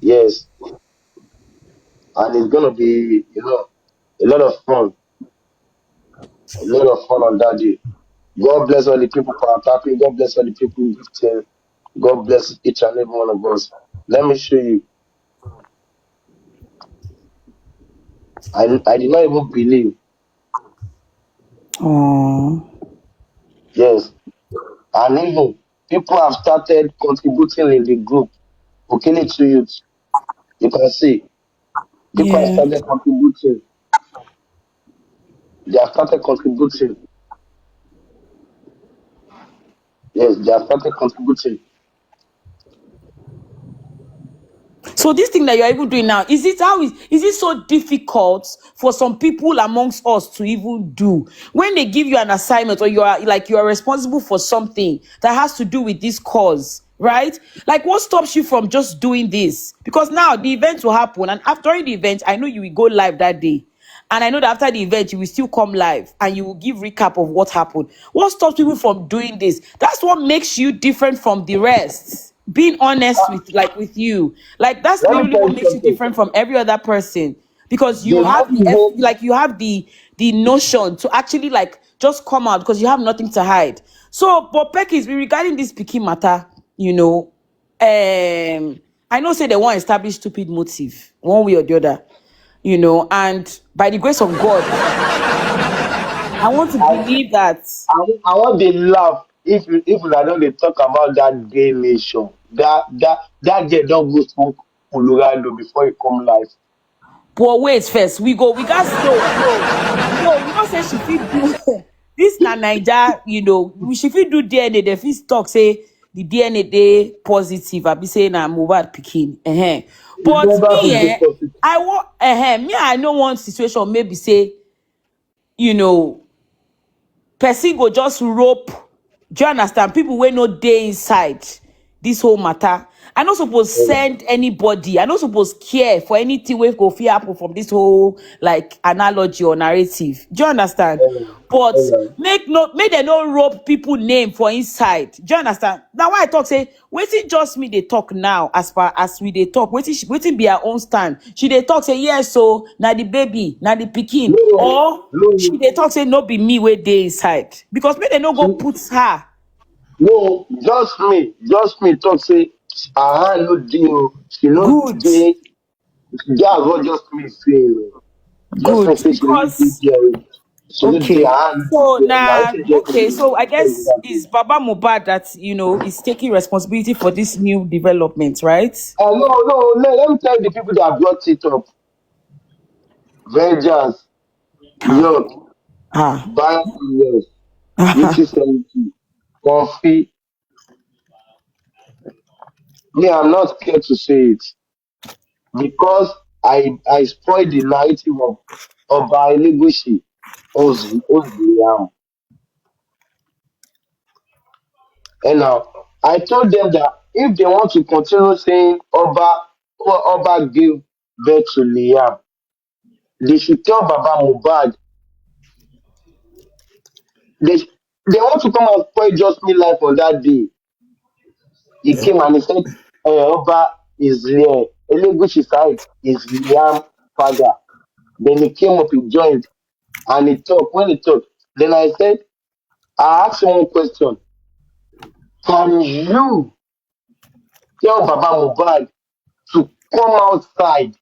Yes, and it's gonna be, a lot of fun, a lot of fun on that day. God bless all the people for our tapping. God bless all the people gifting. God bless each and every one of us. Let me show you. I did not even believe. Oh, Yes, and even people have started contributing in the group. Okay, to youth. You can see people have yeah. started contributing. They have started contributing. Yes, they have started contributing. So this thing that you're even doing now, is it so difficult for some people amongst us to even do when they give you an assignment, or you are responsible for something that has to do with this cause, right? Like, what stops you from just doing this? Because now the event will happen, and after the event, I know you will go live that day. And I know that after the event, you will still come live and you will give recap of what happened. What stops people from doing this? That's what makes you different from the rest. Being honest with you, like that's Let me really tell what you makes you something. different from every other person, because They you have not even you have the notion to actually like just come out because you have nothing to hide. So, but Peckins, regarding this picky matter, you know, I know say they want to establish stupid motive one way or the other, and by the grace of God, I want to I, believe that. I want the laugh if I don't they talk about that gay nation. That girl don't go smoke Colorado before he come live. But wait first, we got no, you know say she fit do this na Naija, she fit do DNA, they fit talk say the DNA dey positive, I be say na Mohbad pikin, He but never me, fit dey positive. I want, me, I know one situation, maybe say, you know person go just rope, do you understand, people wey no dey inside this whole matter. I no suppose send anybody, I no suppose care for anything wey go fit happen from this whole like analogy or narrative, do you understand? But make dem no rope people name for inside, do you understand? Na why I talk say wetin just me dey talk now, as far as we dey talk, wetin be her own stand. She dey talk say yes, so na the baby, na the pikin, No, or she no, dey talk say no be me wey dey inside, because make dem no go she, put her. no, just me talk say her hand no dey o. She no Good, dey. That's what just me saying. Just me good, say she no dey because there. She no dey. okay, Her hand no so dey there. Na now, wetin just okay, me so I talk guess that day. it's Baba Mohbad that is taking responsibility for this new development, right? No, let me tell you the people that brought it up. Vengeance, Ah, York, ah, Bayern Yes, UT70, Coffee. Me, I'm not scared to say it because I spoiled the narrative of Oba Elegushi Ozliam. And now I told them that if they want to continue saying Oba gave birth to Liam, they should tell Baba Mubad. They they want to come and spoil just me life on that day. He came and he said, Oba is Elegushi side is Liam father. Then he came up, he joined, and he talked. When he talked, then I said, I asked him one question. Can you tell Baba Mubad to come outside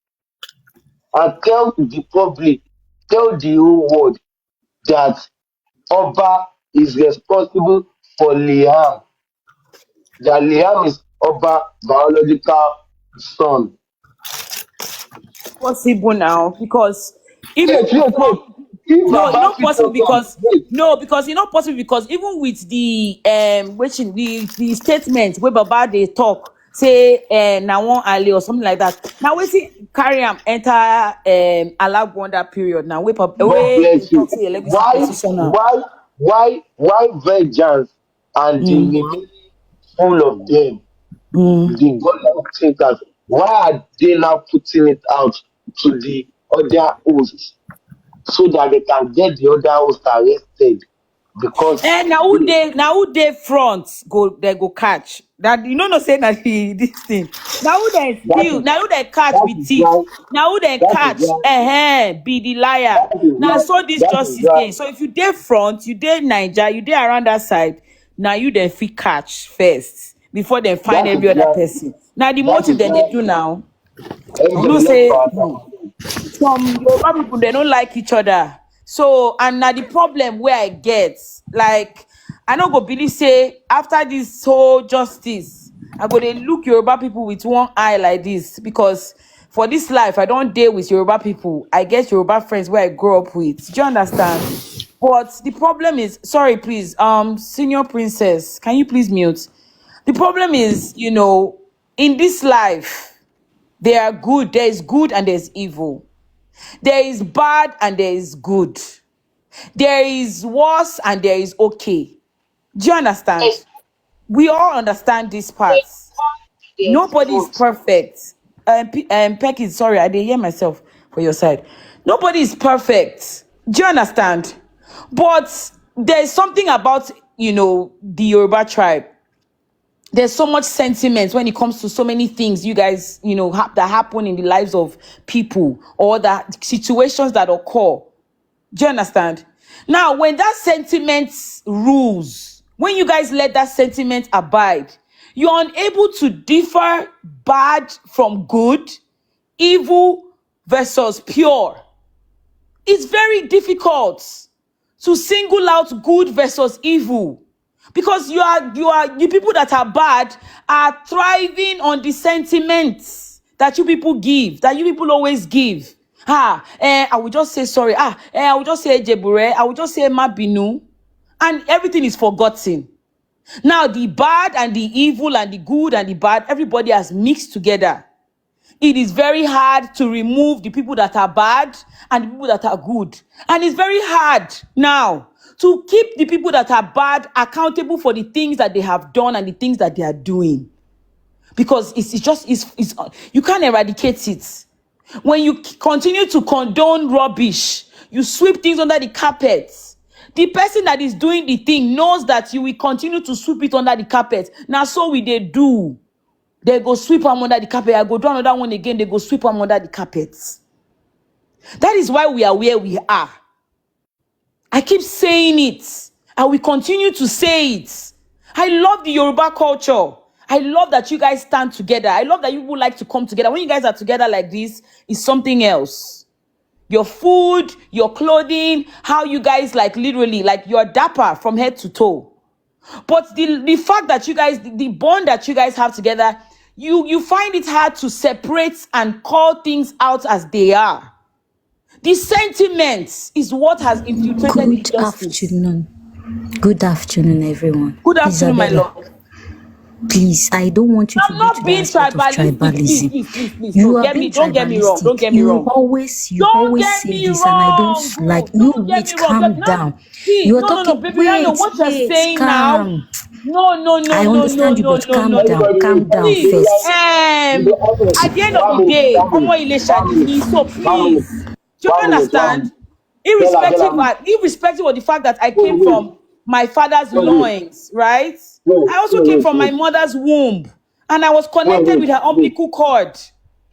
and tell the public, tell the whole world that Oba is responsible for Liam, that Liam is Oba biological son. possible now, because if you Wait, could wait, wait. come. If No, it's Baba not fit possible talk am, because wait, no, because it's not possible because even with the the statement where Baba they talk say na one Ali or something like that. Now wetin carry am enter Alagwanda period now God wey they bless you. talk say Elegushi Why, petition now. why vengeance and the Mm, remaining full of them, mm. the godlike thinkers, why are they now putting it out to the other hosts so that they can get the other host arrested? because And now who they front go they go catch that you know no say that this thing now who they that steal is now who they catch that be is thief why now who they that is catch why be the liar that is now why so this that is justice why thing so if you dey front you dey Naija you dey around that side now you then fit catch first before they find that is every other why person now the that motive is that they why do now you know everybody left say for our some Yoruba people they don't like each other. So and now the problem where I get like I no go believe say after this whole justice I go dey look Yoruba people with one eye like this because for this life I don't deal with Yoruba people. I get Yoruba friends where I grew up with. Do you understand? But the problem is sorry please senior princess can you please mute? The problem is in this life there are good there is good and there's evil. There is bad and there is good. There is worse and there is okay. Do you understand? Yes, We all understand these parts. there's Nobody is both. perfect. Pecky, sorry, I didn't hear myself for your side. Nobody is perfect. Do you understand? But there's something about, the Yoruba tribe. There's so much sentiment when it comes to so many things you guys, that happen in the lives of people or that situations that occur. Do you understand? Now, when that sentiment rules, when you guys let that sentiment abide, you're unable to differ bad from good, evil versus pure. It's very difficult to single out good versus evil because you people that are bad are thriving on the sentiments that you people give, that you people always give. I will just say sorry. I will just say jebure. I will just say mabinu, and everything is forgotten. Now the bad and the evil and the good and the bad, everybody has mixed together. It is very hard to remove the people that are bad and the people that are good. And it's very hard now to keep the people that are bad accountable for the things that they have done and the things that they are doing. Because it's you can't eradicate it. When you continue to condone rubbish, you sweep things under the carpet. The person that is doing the thing knows that you will continue to sweep it under the carpet. Now, so we they do. They go sweep them under the carpet. I go do another one again. They go sweep them under the carpets. That is why we are where we are. I keep saying it. I will continue to say it. I love the Yoruba culture. I love that you guys stand together. I love that you would like to come together. When you guys are together like this, it's something else. Your food, your clothing, how you guys literally, you're dapper from head to toe. But the fact that you guys, the bond that you guys have together, you find it hard to separate and call things out as they are. The sentiments is what has infiltrated the Good justice. afternoon. Good afternoon, everyone. Good afternoon, my Isabella, lord. please, I don't want you to I'm go to not that being aspect of tribalistic. Please, tribalism. please, please, please. No, You are being don't get me wrong. Don't tribalistic. get me wrong. You Don't always get say me this, and I don't wrong. like. Bro. No, Don't get wait, me wrong. calm Now, down. see, You are no, talking. baby, I know Wait, what you're saying now. calm. No, I understand you, but calm down. Everybody Calm wait. down Please, first. at the end of the day, Omo Ilesha ni me, so please, do you One understand? minute. Bella, Irrespective of the fact that I wait, came wait, from my father's wait, wait, loins, right? wait, I also came wait, from my wait, mother's womb, and I was wait, connected wait, with her wait, umbilical cord,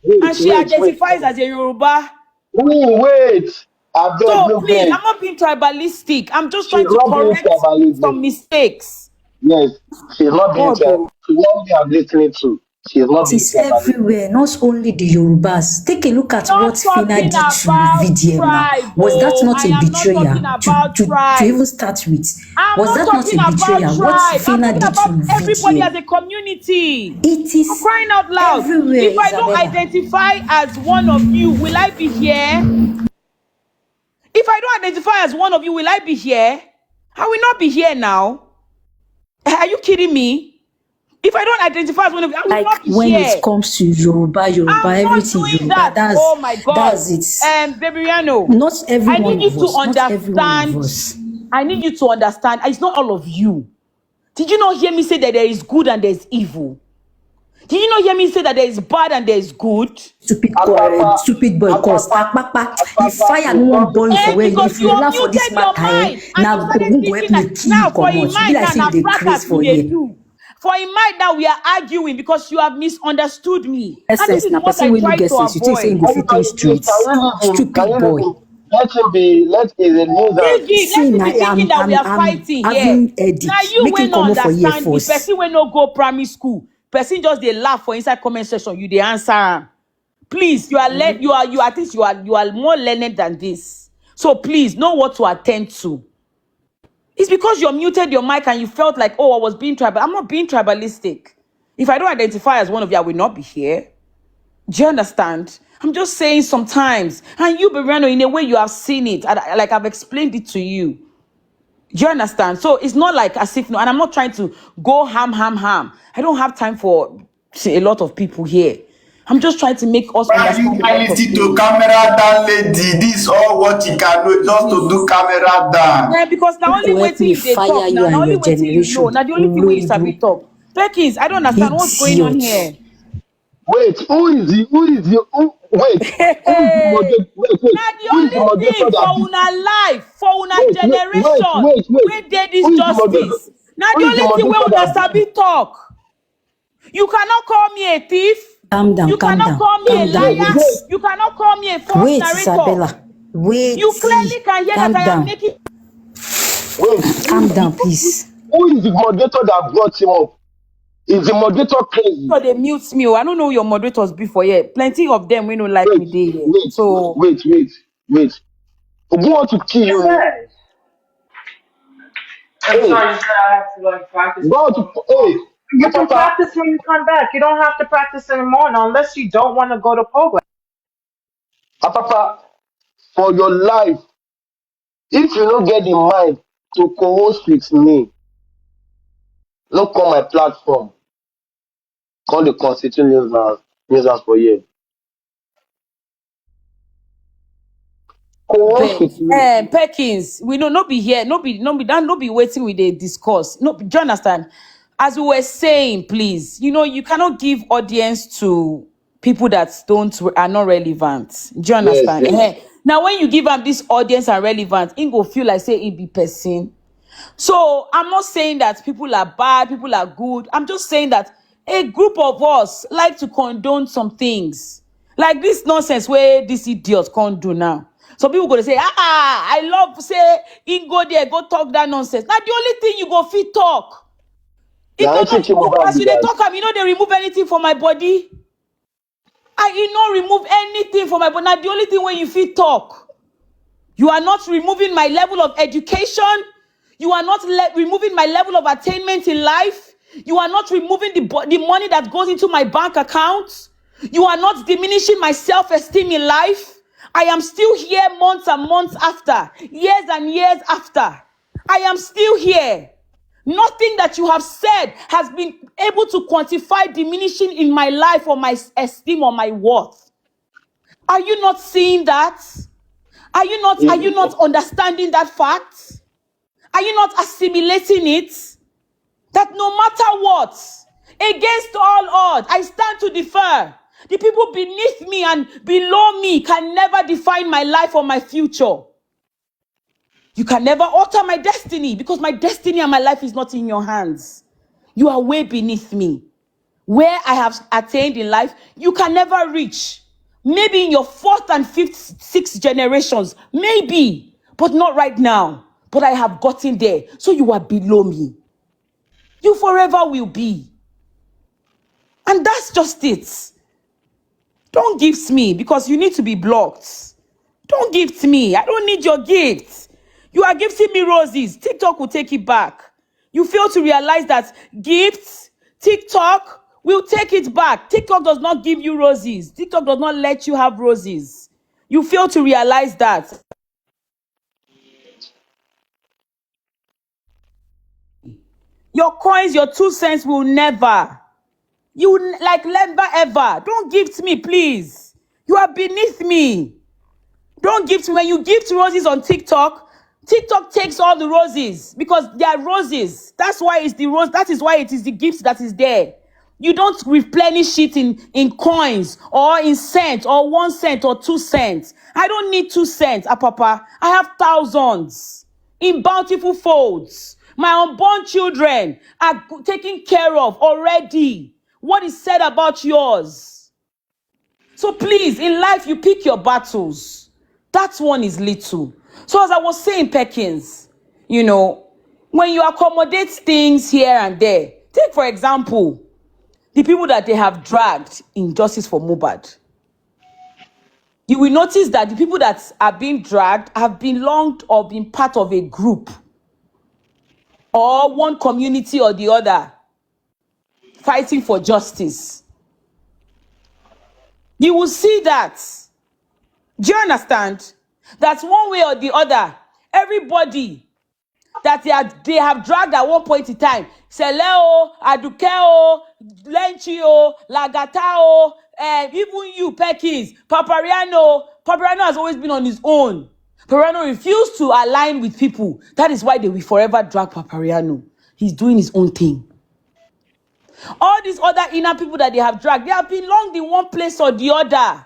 wait, and she wait, wait, identifies as a Yoruba. wait. I beg, So no please, I'm vex. not being tribalistic. I'm just She's trying to not being correct tribalism. some mistakes. Yes, she's not being God, tribalism. oh. The one we are listening to, she's not It being is tribalism. everywhere, not only the Yorubas. Take a look at what Not Fina talking did to about VDM now. tribe, Was that oh. not I a am not talking betrayal about to tribe. even start with? I'm Was not that not talking a about betrayal? What tribe. I'm Fina talking did to about everybody as VDM? a community. It For is crying out loud. everywhere, If I don't Isabella. identify as one of you, will I be here? If I don't identify as one of you, will I be here? I will not be here now. Are you kidding me? If I don't identify as one of you, I will Like not be when it here. comes to Yoruba, I'm not everything doing Yoruba, that. Oh my God. that's it. Baby Riano, Not every I one need you of to us, not every one of understand. us. I need you to understand. It's not all of you. Did you not hear me say that there is good and there's evil? Did you not hear me say that there is bad and there is good? Apapa, Stupid boy, cause Apapa, Akpapa, he Apapa fire is no one not born for Eh, where because if you you laugh for this unmuted your matter, mind and you now started who go help thinking me that kill now you for come a out. You be mind like now, say you now dey craze fracas you for dey here. do. For a mind now we are arguing because you have misunderstood me. And this Essence is na what person I wey no try get to sense. You think say you avoid. go fit think everybody please streets? can Stupid you leave boy. him? Let him be let is a nuisance. See, Let's now be thinking that we are I'm fighting here. having Now headache. you Make will him not come up for here understand me. first. Person will not go primary school. Person just they laugh for inside comment section. You the answer am. Please, you are I think you are more learned than this. So please know what to attend to. It's because you muted your mic and you felt like, oh, I was being tribal. I'm not being tribalistic. If I don't identify as one of you, I will not be here. Do you understand? I'm just saying sometimes. And you, Berano, in a way you have seen it. Like I've explained it to you. Do you understand? So it's not like as if, no, and I'm not trying to go ham. I don't have time for a lot of people here. I'm just trying to make us Why you understand a guys lot of listen to things. camera down lady? This is all what you can do, just to do camera down. Yeah, because now Who only go help waiting me you they fire talk you now. Now and only your waiting you know. generation? Now the only thing where you Olori sabi burúkú. talk. Perkins, I don't understand what's going on Idiot. here. Wait, who is the Hey, moderator? Wait, now the who is the only moderator thing for that beat? una life, for una generation, Wait. where did this Who is the moderator? justice? Now Who the is the only thing where moderator una that sabi beat? talk. You cannot call me a thief. Calm You down, calm cannot down, call me a calm down. liar. Wait. Wait, You cannot call me a false Wait, narrator. Isabella. Wait. You clearly can hear that Calm I am down. making wait. Calm down, please. Who is the moderator that brought him up? Is the moderator crazy? sure they mute me. Oh. I don't know your moderators before yet. Plenty of them we don't like Wait, me there. Yeah. wait, So wait, wait, wait. Who want to kill Yes, you? sir. I'm Hey, sorry, you said I have to like practice go to before. hey, You can Papa, practice when you come back. You don't have to practice anymore now, unless you don't want to go to program. Papa, for your life, if you don't get the mind to co-host with me, no call my platform, call the constituent users for you. Co-host with me. Perkins, we know not be here, no be waiting with the discourse. No, do you understand? As we were saying, please, you cannot give audience to people that are not relevant. Do you Yes, understand? yes. Now, when you give them this audience and relevant, it go feel like say it be person. So I'm not saying that people are bad, people are good. I'm just saying that a group of us like to condone some things. Like this nonsense where this idiot can't do now. Some people gonna say, I love say he go there, go talk that nonsense. Now the only thing you go fit talk. If Now you I think you move as be you they that. talk, they remove anything from my body. I not remove anything from my body. Now the only thing when you fit talk. You are not removing my level of education. You are not removing my level of attainment in life. You are not removing the money that goes into my bank account. You are not diminishing my self-esteem in life. I am still here months and months after, years and years after. I am still here. Nothing that you have said has been able to quantify diminishing in my life or my esteem or my worth. Are you not seeing that? Are you not understanding that fact? Are you not assimilating it? That no matter what, against all odds, I stand to defer. The people beneath me and below me can never define my life or my future. You can never alter my destiny because my destiny and my life is not in your hands. You are way beneath me. Where I have attained in life, you can never reach. Maybe in your fourth and fifth, sixth generations, maybe, but not right now. But I have gotten there. So you are below me. You forever will be. And that's just it. Don't gift me because you need to be blocked. Don't gift me. I don't need your gift. You are gifting me roses. TikTok will take it back. You fail to realize that gifts, TikTok will take it back. TikTok does not give you roses. TikTok does not let you have roses. You fail to realize that. Your coins, your 2 cents will never. Never ever. Don't gift me, please. You are beneath me. Don't gift me. When you gift roses on TikTok, TikTok takes all the roses because they are roses. That's why it's the rose. That is why it is the gift that is there. You don't replenish it in coins or in cents or 1 cent or 2 cents. I don't need 2 cents, Papa. I have thousands in bountiful folds. My unborn children are taken care of already. What is said about yours? So please, in life, you pick your battles. That one is little. So as I was saying, Peckins, when you accommodate things here and there, take for example, the people that they have dragged in justice for Mohbad. You will notice that the people that are being dragged have belonged or been part of a group or one community or the other fighting for justice. You will see that. Do you understand? That one way or the other, everybody that they have dragged at one point in time, Seleo, Adukeo, Lenchio, Lagatao, even you, Peckins, Papariano has always been on his own. Papariano refused to align with people. That is why they will forever drag Papariano. He's doing his own thing. All these other inner people that they have dragged, they have belonged in one place or the other.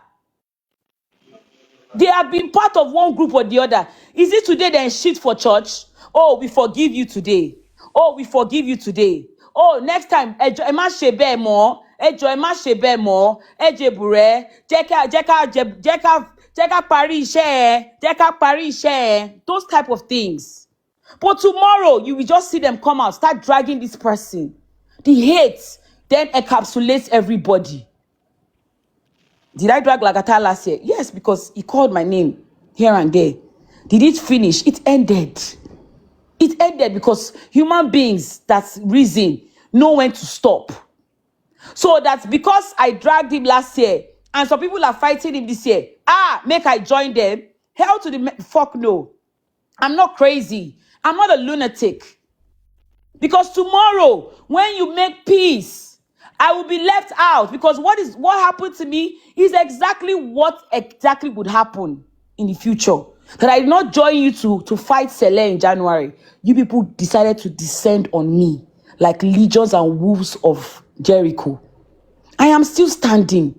They have been part of one group or the other. Is it today then shit for church? Oh, we forgive you today. Oh, we forgive you today. Oh, next time, ẹ má ṣe bẹ́ẹ̀ mọ́. Ẹ má ṣe bẹ́ẹ̀ mọ́. Ẹ jẹ̀bùrẹ́. Jẹ́ ká parí iṣẹ́ ẹ. Those type of things. But tomorrow, you will just see them come out, start dragging this person. The hate then encapsulates everybody. Did I drag Lagata last year? Yes, because he called my name here and there. Did it finish? It ended. It ended because human beings, that's reason, know when to stop. So that's because I dragged him last year and some people are fighting him this year. Make I join them? Hell to the fuck no. I'm not crazy. I'm not a lunatic. Because tomorrow, when you make peace, I will be left out because what happened to me is exactly what would happen in the future. That I did not join you to fight Sele in January. You people decided to descend on me like legions and wolves of Jericho. I am still standing.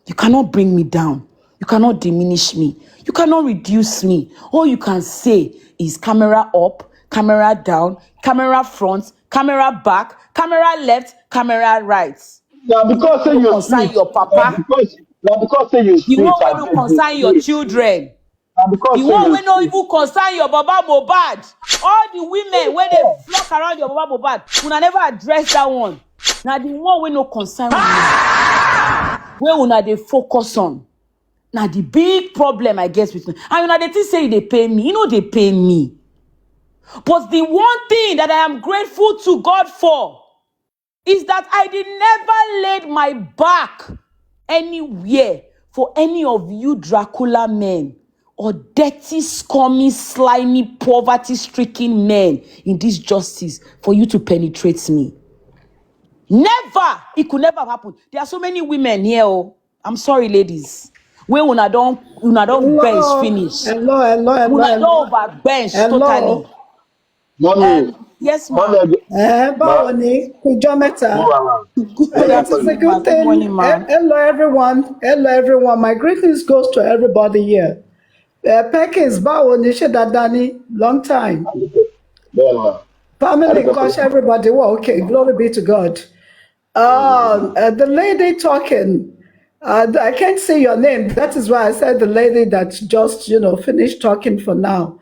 You cannot bring me down. You cannot diminish me. You cannot reduce me. All you can say is camera up, camera down, camera front, camera back, camera left, camera right. Now because say You you concern sweet. your papa. Because say you The sweet. one wey no concern your children. Because The say one you wey no sweet. even concern your Baba Mohbad. All the women wey dey flock around your Baba Mohbad, una never address that one. Na the one wey no concern una, wey una dey focus on. Na the big problem I get with una. And una dey think say e dey pain me. E no dey pain me. But the one thing that I am grateful to God for is that I did never laid my back anywhere for any of you Dracula men or dirty, scummy, slimy, poverty-stricken men in this justice for you to penetrate me. Never! It could never happen. There are so many women here. Oh, I'm sorry, ladies. When una don't bench finish. Una don't over bench totally. Mommy, Yes, mommy, ma'am. ma, Báwo ni? Kújọ́ mẹ́ta. Good It is a afternoon, ma. good Good morning, thing. ma. Hello, everyone. Hello, everyone. My greetings goes to everybody here. Peckins, báwo ni? Ṣé dáadáa ni? Long time. bẹ́ẹ̀ ma, Family, adúgbò gosh, fún everybody. Well, okay. Glory be to God. The lady talking. I can't say your name. That is why I said the lady that just, finished talking for now.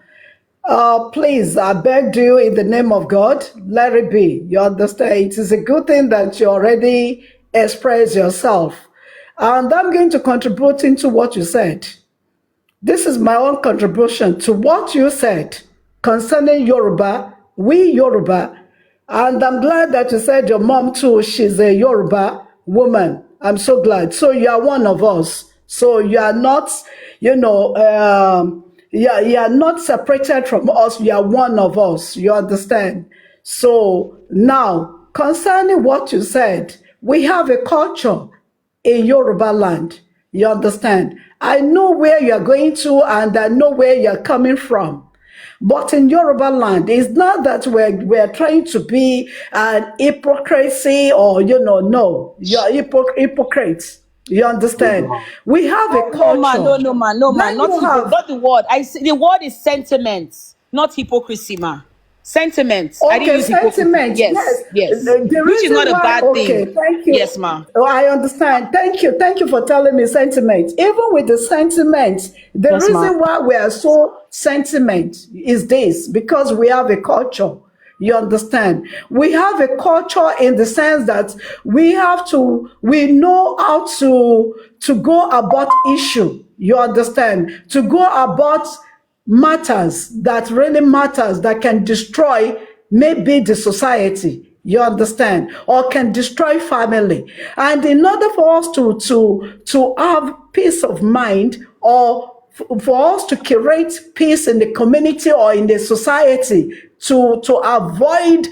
Please, I beg you in the name of God, let it be. You understand? It is a good thing that you already express yourself. And I'm going to contribute into what you said. This is my own contribution to what you said concerning Yoruba, we Yoruba. And I'm glad that you said your mom too, she's a Yoruba woman. I'm so glad. So you are one of us. So you are not, you are not separated from us. You are one of us. You understand? So now, concerning what you said, we have a culture in Yoruba land. You understand? I know where you're going to and I know where you're coming from. But in Yoruba land, it's not that we're trying to be an hypocrisy or, no, you're hypocrites. You Yes, understand? ma'am. We have a No, no, man, no, culture. no, man, no, man, When not you have, not the word. I say the word is sentiments, not hypocrisy, man. Sentiments. I didn't okay, use hypocrisy. sentiment, yes. Yes, yes. The Which is reason not a why, bad okay, thing. thank you. Yes, ma. Oh, I understand. Thank you for telling me sentiment. Even with the sentiment, the Yes, ma. reason why we are so sentiment is this because we have a culture. You understand? We have a culture in the sense that we know how to go about issue. You understand? To go about matters that really matters that can destroy maybe the society, you understand, or can destroy family. And in order for us to have peace of mind, or for us to create peace in the community or in the society, to avoid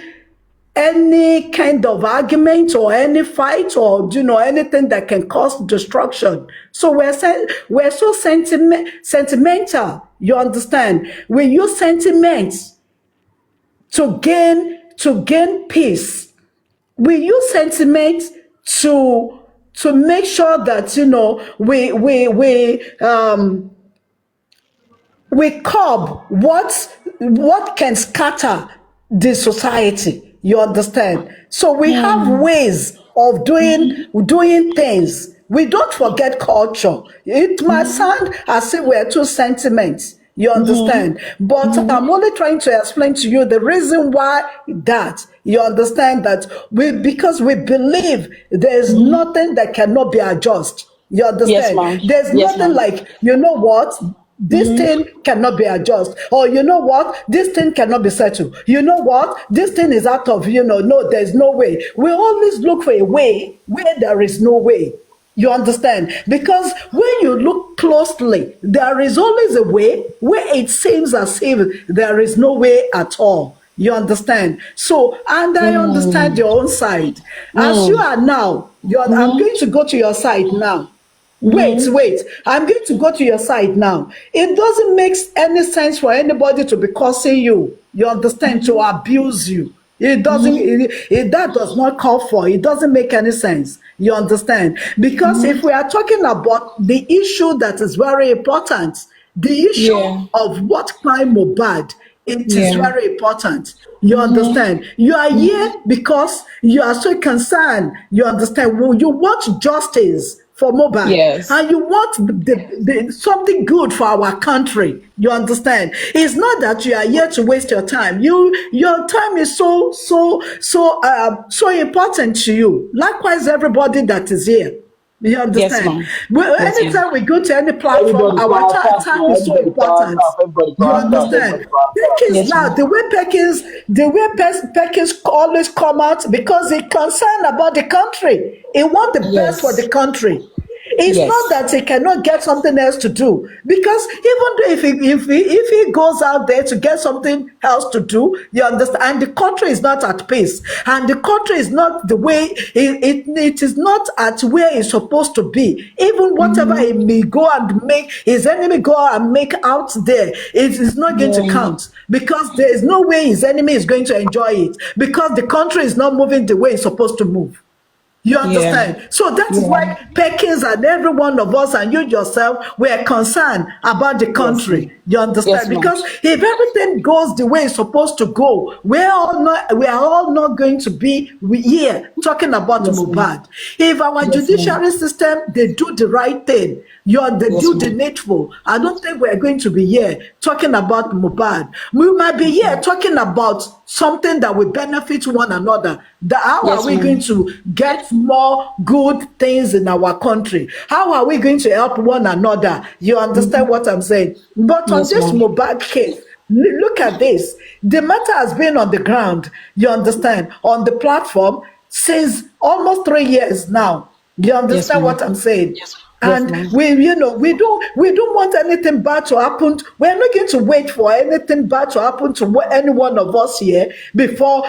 any kind of argument or any fight or anything that can cause destruction. So we're so sentimental. You understand? We use sentiments to gain peace. We use sentiments to make sure that we curb what can scatter the society. You understand? So we have ways of doing things. We don't forget culture. It might sound as if we're too sentiment. You understand? But I'm only trying to explain to you the reason why that. You understand that because we believe there's nothing that cannot be adjusted. You Yes, understand? ma. There's Yes, nothing ma. like, what? This thing cannot be adjusted. Or you know what? This thing cannot be settled. You know what? This thing is out of, no, there's no way. We always look for a way where there is no way. You understand? Because when you look closely, there is always a way where it seems as if there is no way at all. You understand? So, and I understand your own side. As you are now, I'm going to go to your side now. Wait. I'm going to go to your side now. It doesn't make any sense for anybody to be cursing you. You understand? To abuse you. It doesn't, that does not call for, it doesn't make any sense. You understand? Because if we are talking about the issue that is very important, the issue Yeah. of what crime Mohbad, it is Yeah. very important. You understand? You are here because you are so concerned. You understand? Well, you want justice for Mohbad, Yes. and you want something good for our country. You understand? It's not that you are here to waste your time. Your time is so important to you. Likewise, everybody that is here. You Yes, understand? ma. Well, Yes, ma. anytime we go to any platform, Everybody our power staff time now. is so Everybody power important. staff. Everybody You power staff. understand? Everybody power staff. Peckins Yes, now, ma. the way Peckins always come out because he's concerned about the country. He want the best for the Yes. country. It's not Yes. that he cannot get something else to do, because even though if he goes out there to get something else to do, you understand, and the country is not at peace, and the country is not the way it is not at where it's supposed to be. Even whatever he may go and make his enemy go and make out there, it is not going to Yeah. count, because there is no way his enemy is going to enjoy it, because the country is not moving the way it's supposed to move. You Yeah. understand? So that is Yeah. why Perkins and every one of us and you yourself were concerned about the Yes, ma. country. You Yes, understand? ma. Because if everything goes the way it's supposed to go, we are all not going to be here talking about Yes, ma. Mohbad. If our Yes, ma. judiciary system, they do the right thing, they Yes, do ma. the needful, I don't think we're going to be here talking about Mohbad. We might be here talking about something that will benefit one another. How are Yes, we ma. going to get more good things in our country? How are we going to help one another? You understand what I'm saying? But on Yes, this ma. Mohbad case, look at this. The matter has been on the ground, you understand, on the platform since almost 3 years now. You Yes, understand ma. what I'm saying? Yes, And ma'am. we don't want anything bad to happen. We're not going to wait for anything bad to happen to any one of us here before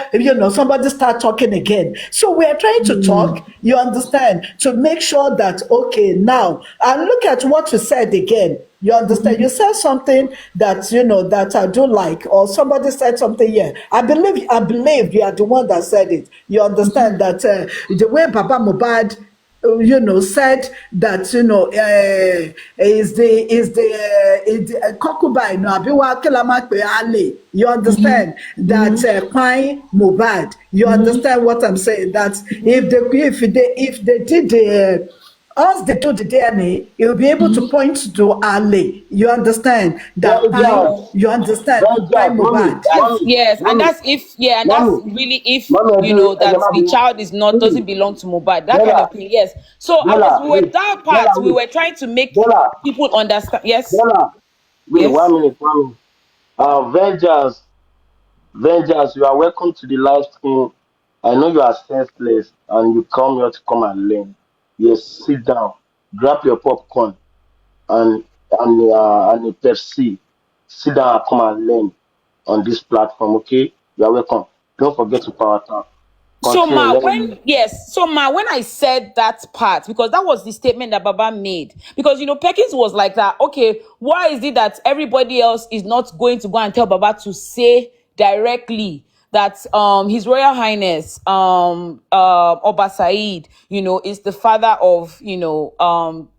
somebody start talking again. So we are trying to talk, you understand, to make sure that okay now, and look at what you said again. You understand? You said something that that I do like, or somebody said something here. I believe you are the one that said it. You understand that the way Baba Mubad said that is the concubine no abiwa kilamakpe ale. You understand that Kwai Mubad. You understand what I'm saying? That if they did the once they do the DNA, you'll be able to point to Ale. You understand that Pai. Vengeance, Yeah. You understand Pai vengeance, mommy, Mubad. That's mommy, yes, and mommy, that's if yeah, and that's mommy, really if mommy, that the Ejemabi, child is not please, doesn't belong to Mobile, that kind Bella, of thing. Yes. So Bella, we were wait, that part. Bella, We wait, were trying to make Bella, people understand. Yes. Bella, wait, Yes. 1 minute, 1 minute. Vengeance, vengeance, you are welcome to the live stream. I know you are senseless and you come here to come and learn. Yes, sit down, grab your popcorn and and a Pepsi. Sit down and come and learn on this platform, okay? You are welcome. Don't forget to power tap. So Continue, Ma, let me when know. yes, so Ma, when I said that part, because that was the statement that Baba made, because Perkins was like that. Okay, why is it that everybody else is not going to go and tell Baba to say directly that His Royal Highness Oba Said, is the father of Liam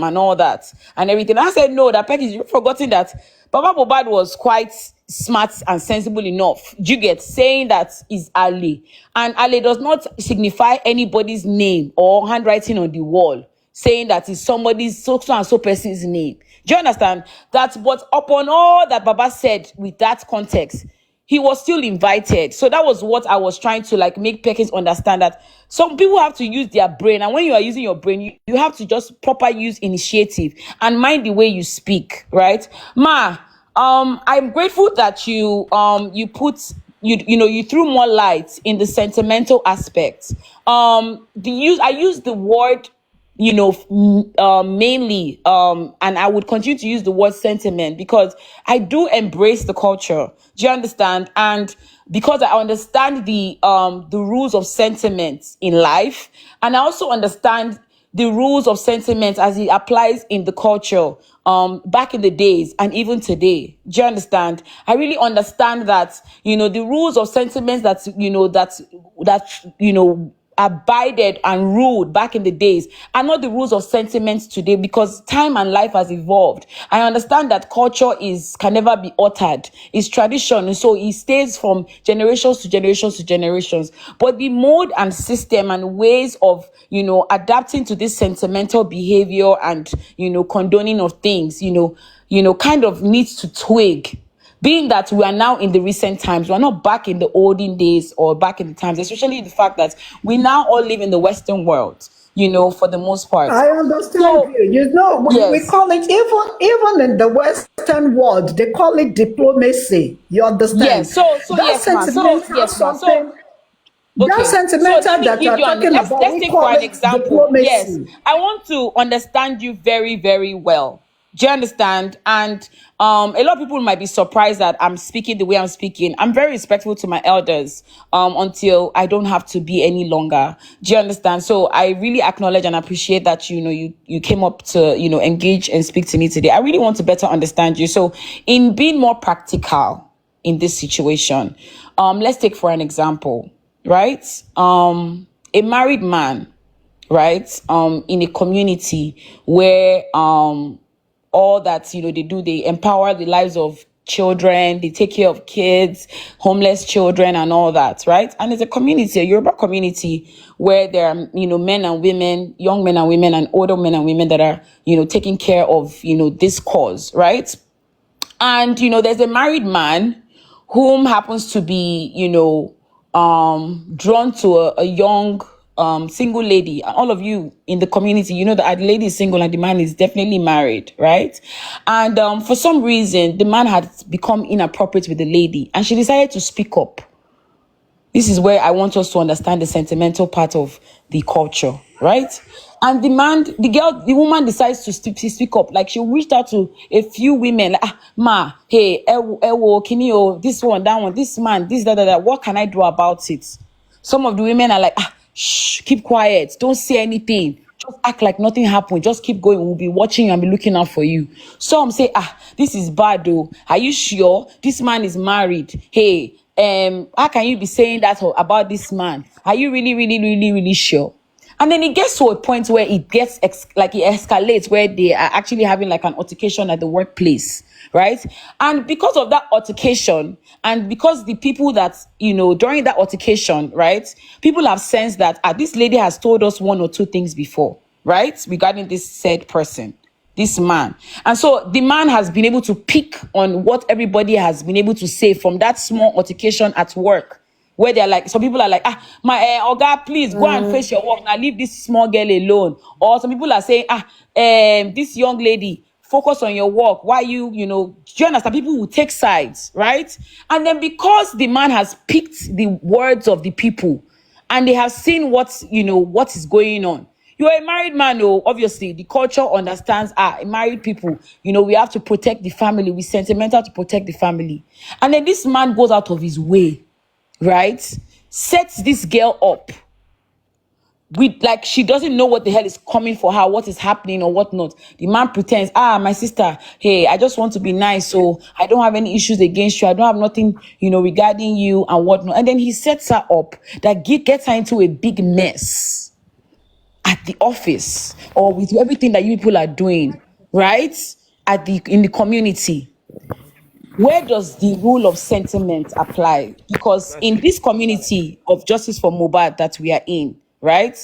and all that and everything. I said, no, that Peggy, you've forgotten that Baba Bobad was quite smart and sensible enough. You get saying that is Ali. And Ali does not signify anybody's name or handwriting on the wall saying that is somebody's so and so person's name. Do you understand? That but upon all that Baba said with that context, he was still invited. So that was what I was trying to like make Perkins understand, that some people have to use their brain. And when you are using your brain, you have to just proper use initiative and mind the way you speak, right? Ma, I'm grateful that you threw more light in the sentimental aspect. I use the word mainly and I would continue to use the word sentiment because I do embrace the culture. Do you understand? And because I understand the rules of sentiment in life, and I also understand the rules of sentiment as it applies in the culture back in the days and even today. Do you understand? I really understand that the rules of sentiments that abided and ruled back in the days are not the rules of sentiments today, because time and life has evolved. I understand that culture can never be altered. It's tradition, so it stays from generations to generations to generations. But the mode and system and ways of adapting to this sentimental behavior and condoning of things kind of needs to twig, being that we are now in the recent times. We're not back in the olden days or back in the times, especially the fact that we now all live in the Western world, for the most part. I understand So, you. We yes. call it, even in the Western world, they call it diplomacy. You understand? Yes. So That yes, ma. So, sentimental yes, ma. So, something, that okay, so let sentimental me that give you're you talking about, let's we take for call an it example. Yes, diplomacy. I want to understand you very, very well. Do you understand? And a lot of people might be surprised that I'm speaking the way I'm speaking. I'm very respectful to my elders until I don't have to be any longer. Do you understand? So I really acknowledge and appreciate that you came up to engage and speak to me today. I really want to better understand you. So in being more practical in this situation, let's take for an example, right? A married man, right? In a community where all that they do, they empower the lives of children, they take care of kids, homeless children and all that, right? And it's a community, a Yoruba community, where there are men and women, young men and women and older men and women that are taking care of this cause, right? And there's a married man whom happens to be drawn to a young single lady. All of you in the community, that the lady is single and the man is definitely married, right? And for some reason the man had become inappropriate with the lady and she decided to speak up. This is where I want us to understand the sentimental part of the culture, right? And the woman decides to speak up. Like, she reached out to a few women, like, ma, hey, ewo, kinio, this one, that one, this man, this, that. What can I do about it? Some of the women are like, shh, keep quiet, don't say anything. Just act like nothing happened. Just keep going. We'll be watching you and be looking out for you. Some say, this is bad though. Are you sure? This man is married. Hey, how can you be saying that about this man? Are you really, really, really, really sure? And then it gets to a point where it gets it escalates, where they are actually having like an altercation at the workplace, right? And because of that altercation, and because the people that, during that altercation, right, people have sensed that this lady has told us one or two things before, right, regarding this said person, this man. And so the man has been able to pick on what everybody has been able to say from that small altercation at work, where they're like, some people are like, my Oga, please go and face your work now, leave this small girl alone. Or some people are saying, this young lady, focus on your work. Why do you understand? People will take sides, right? And then because the man has picked the words of the people, and they have seen what is going on. You're a married man, obviously the culture understands, married people, we have to protect the family. We're sentimental to protect the family. And then this man goes out of his way, right? Sets this girl up with, like, she doesn't know what the hell is coming for her, what is happening or whatnot. The man pretends, my sister, hey, I just want to be nice, so I don't have any issues against you. I don't have nothing, regarding you and whatnot. And then he sets her up, that gets her into a big mess at the office, or with everything that you people are doing, right? In the community. Where does the rule of sentiment apply? Because in this community of Justice for Mohbad that we are in, right?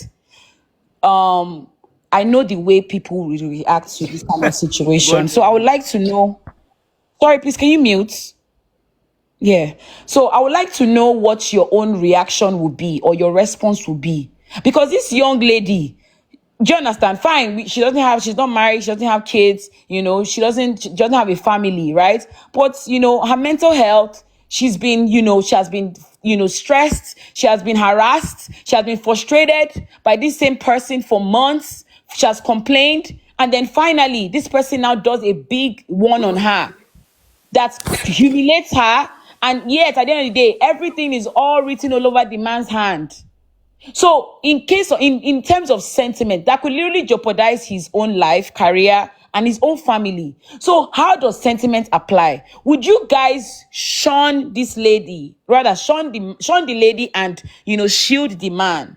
I know the way people will react to this kind of situation. So I would like to know. Sorry, please, can you mute? Yeah. So I would like to know what your own reaction would be, or your response would be. Because this young lady, do you understand? Fine, she's not married, she doesn't have kids, she doesn't have a family, right? But, her mental health, she has been, stressed, she has been harassed, she has been frustrated by this same person for months, she has complained, and then finally, this person now does a big one on her that humiliates her, and yet, at the end of the day, everything is all written all over the man's hand. So in terms of sentiment, that could literally jeopardize his own life, career, and his own family. So how does sentiment apply? Would you guys shun this lady, rather shun the lady and, shield the man?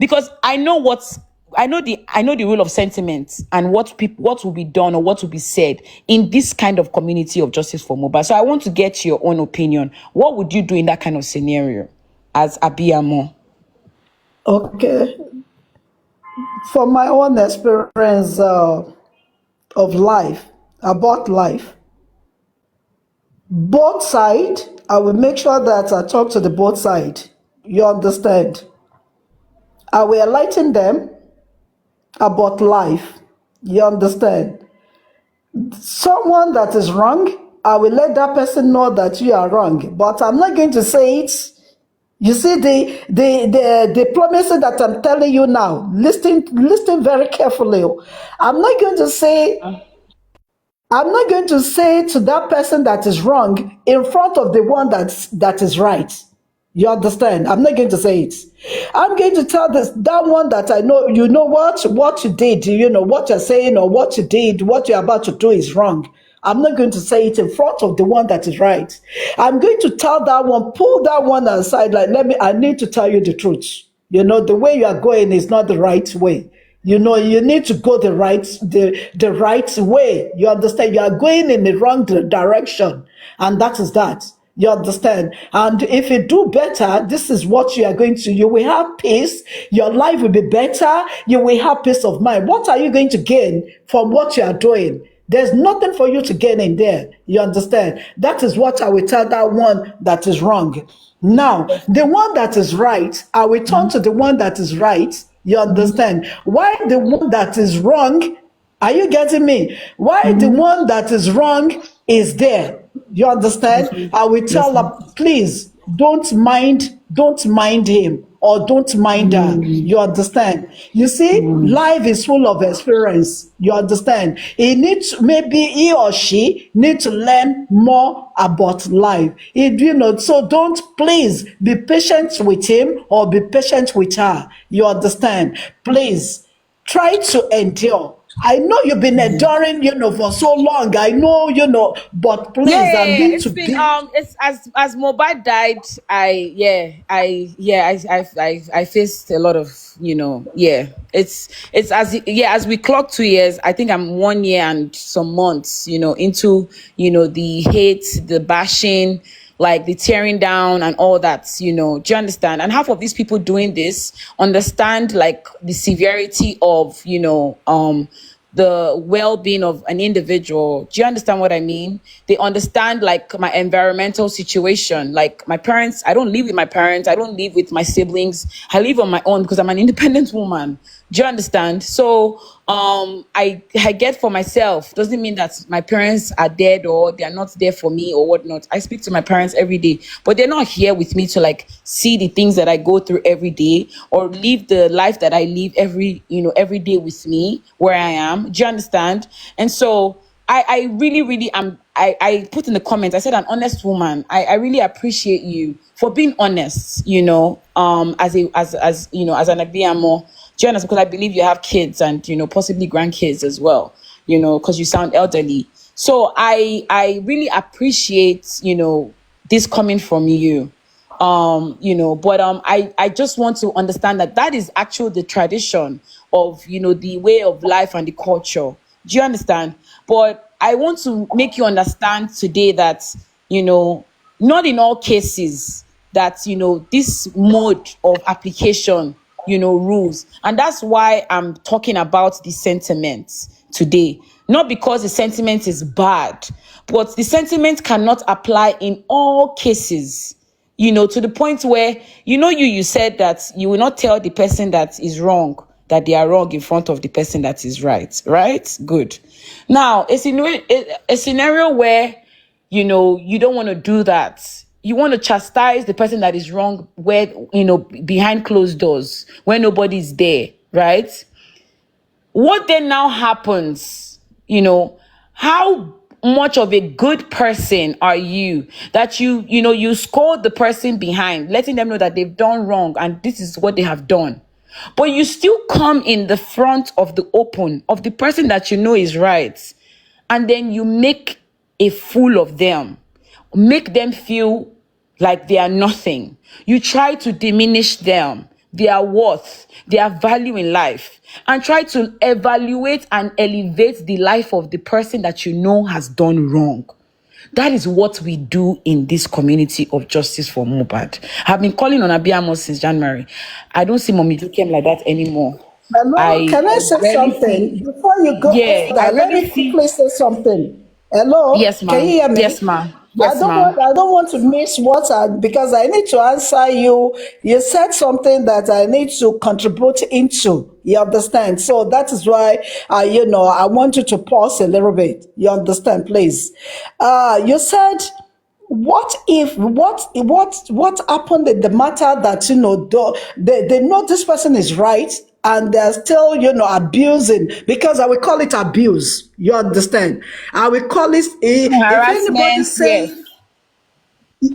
Because I know the rule of sentiment and what will be done or what will be said in this kind of community of Justice for Mohbad. So I want to get your own opinion. What would you do in that kind of scenario as Abiyamo? Okay. From my own experience of life, about life, both sides, I will make sure that I talk to the both sides. You understand? I will enlighten them about life. You understand? Someone that is wrong, I will let that person know that you are wrong. But I'm not going to say it. You see, the promises that I'm telling you now, listen very carefully. I'm not going to say to that person that is wrong in front of the one that is right. You understand? I'm not going to say it. I'm going to tell that one that I know, what you did, what you're saying or what you did, what you're about to do is wrong. I'm not going to say it in front of the one that is right. I'm going to tell that one, pull that one aside, like, I need to tell you the truth. The way you are going is not the right way. You need to go the right way. You understand? You are going in the wrong direction. And that is that. You understand? And if you do better, this is what you will have peace. Your life will be better. You will have peace of mind. What are you going to gain from what you are doing? There's nothing for you to gain in there. You understand? That is what I will tell that one that is wrong. Now, the one that is right, I will turn to the one that is right. You understand? Why the one that is wrong? Are you getting me? Why the one that is wrong is there? You understand? I will tell her, please, don't mind him or don't mind her. You understand? You see, life is full of experience. You understand? Maybe he or she need to learn more about life. So don't, please be patient with him or be patient with her. You understand? Please try to endure. I know you've been enduring, for so long. I know, but Yeah, please, yeah, I'm yeah. going It's to been be. it's as Mobile died, I faced a lot of, it's as we clock 2 years. I think I'm 1 year and some months, into, the hate, the bashing, like the tearing down and all that, do you understand? And half of these people doing this understand like the severity of, the well-being of an individual. Do you understand what I mean? They understand like my environmental situation. Like my parents, I don't live with my parents, I don't live with my siblings. I live on my own because I'm an independent woman. Do you understand? So I get for myself. Doesn't mean that my parents are dead or they are not there for me or whatnot. I speak to my parents every day, but they're not here with me to like see the things that I go through every day or live the life that I live every day with me where I am. Do you understand? And so I really, really am. I put in the comments, I said, an honest woman. I really appreciate you for being honest, as an Abiamo. Do you understand? Because I believe you have kids and, possibly grandkids as well, because you sound elderly. So I really appreciate, this coming from you. But I just want to understand that that is actually the tradition of, the way of life and the culture. Do you understand? But I want to make you understand today that, not in all cases that, this mode of application, rules. And that's why I'm talking about the sentiments today. Not because the sentiment is bad, but the sentiment cannot apply in all cases, to the point where, you said that you will not tell the person that is wrong that they are wrong in front of the person that is right. Right? Good. Now, a scenario where, you don't want to do that. You want to chastise the person that is wrong where, behind closed doors, where nobody's there, right? What then now happens? How much of a good person are you that you scold the person behind, letting them know that they've done wrong and this is what they have done, but you still come in the front of the open of the person that you know is right, and then you make a fool of them, make them feel like they are nothing. You try to diminish them, their worth, their value in life, and try to evaluate and elevate the life of the person that you know has done wrong. That is what we do in this community of justice for Mohbad. I've been calling on Abiyamo since January. I don't see Mommy Dukem like that anymore. Hello, I can I say rarely something? see, Before you go yeah, I further, let rarely me see. quickly say something. Hello, Yes, can you ma'am. hear Yes, me? ma'am. I Yes, don't ma'am. want I don't want to miss because I need to answer you. You said something that I need to contribute into. You understand? So that is why I want you to pause a little bit. You understand, please? You said, what if what happened in the matter that they know this person is right and they're still abusing, because I will call it abuse. You understand? I will call it, if anybody Harassment, yes. say,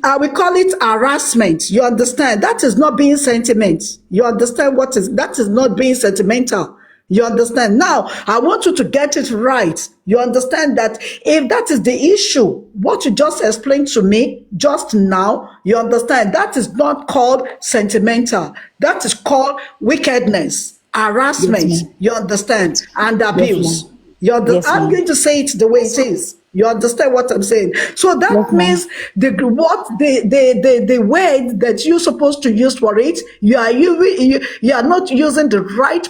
I will call it harassment. You understand? That is not being sentiment. You understand that is not being sentimental. You understand? Now, I want you to get it right. You understand that if that is the issue, what you just explained to me just now, you understand that is not called sentimental. That is called wickedness, Yes, harassment. ma'am. You understand? And Yes, abuse. ma'am. Yes, I'm ma'am. going to say it the way it is. You understand what I'm saying? So Yes, that ma'am. means the word that you're supposed to use for it, you are not using the right,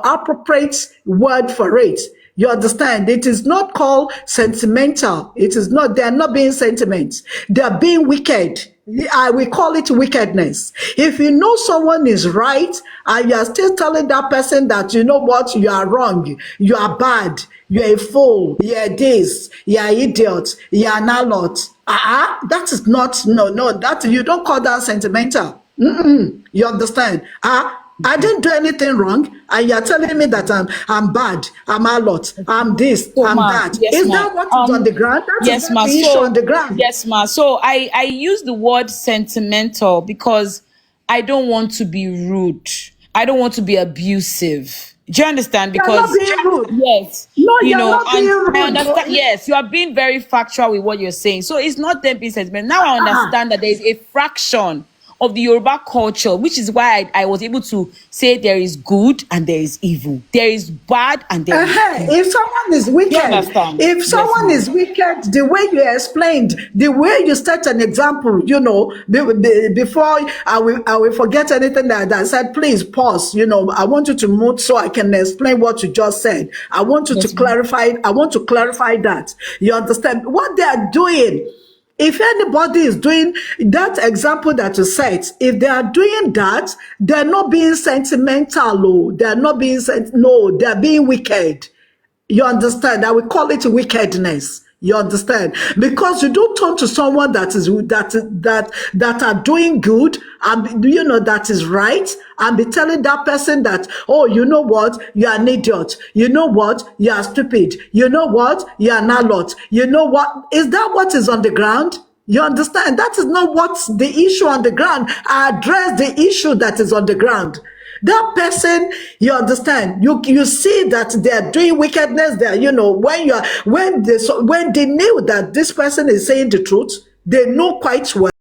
appropriate word for it. You understand? It is not called sentimental. It is not. They are not being sentiments. They are being wicked. I will call it wickedness. If you know someone is right and you are still telling that person that, you know what, you are wrong, you are bad, you're a fool, you're this, you're an idiot, you're an alot, That is not, no, that you don't call that sentimental. You understand? I didn't do anything wrong, and you're telling me that I'm bad, I'm a lot, I'm this, So, I'm ma, that. yes, Is ma. that what is on the ground? That is Yes, not ma. the issue on So, the ground. yes, ma. So I use the word sentimental because I don't want to be rude. I don't want to be abusive. Do you understand? You're not Because being rude. yes, No, you you're know, not being and I rude. understand. Yes, you are being very factual with what you're saying. So it's not them being sentimental. Now I Ah, understand that there is a fraction of the Yoruba culture, which is why I was able to say there is good and there is evil. There is bad and there is good. If someone is You wicked, understand? if Yes, someone ma'am. is wicked, the way you explained, the way you set an example, before I will forget anything that I said, please pause. I want you to mute so I can explain what you just said. I want you to Yes, ma'am. clarify. I want to clarify that. You understand what they are doing? If anybody is doing that example that you set, if they are doing that, they're not being sentimental. Oh, they're not being no, they're being wicked. You understand? I will call it wickedness. You understand? Because you don't turn to someone that are doing good and that is right, and be telling that person that, oh, you know what, you are an idiot. You know what, you are stupid. You know what, you are an allot. You know what? Is that what is on the ground? You understand? That is not what's the issue on the ground. I address the issue that is on the ground. That person, you understand, you see that they are doing wickedness there. When they knew that this person is saying the truth, they know quite well